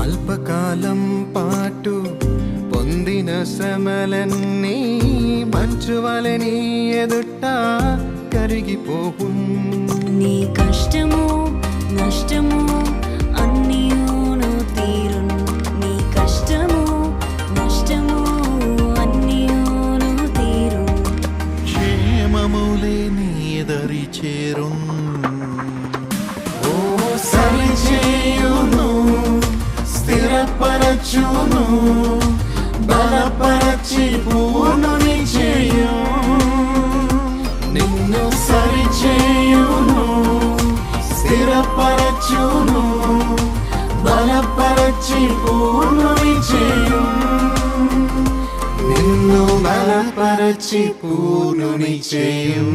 అల్పకాలం పాటు పొందిన శ్రమలన్నీ మంచువలె నీ ఎదుట కరిగిపోవు. నీ కష్టము నష్టము అన్నీను తీరును. నీ కష్టము నష్టము అన్నీను తీరును. క్షేమములే నీ దరి చేరున్. ఓ సరిచేయును, స్థిరపరచును, బలపరచి పూర్ణుని చేయు. నిన్ను సరిచేయును, స్థిరపరచును, బలపరచి పూర్ణుని చేయు. నిన్ను బలపరచి పూర్ణుని చేయు.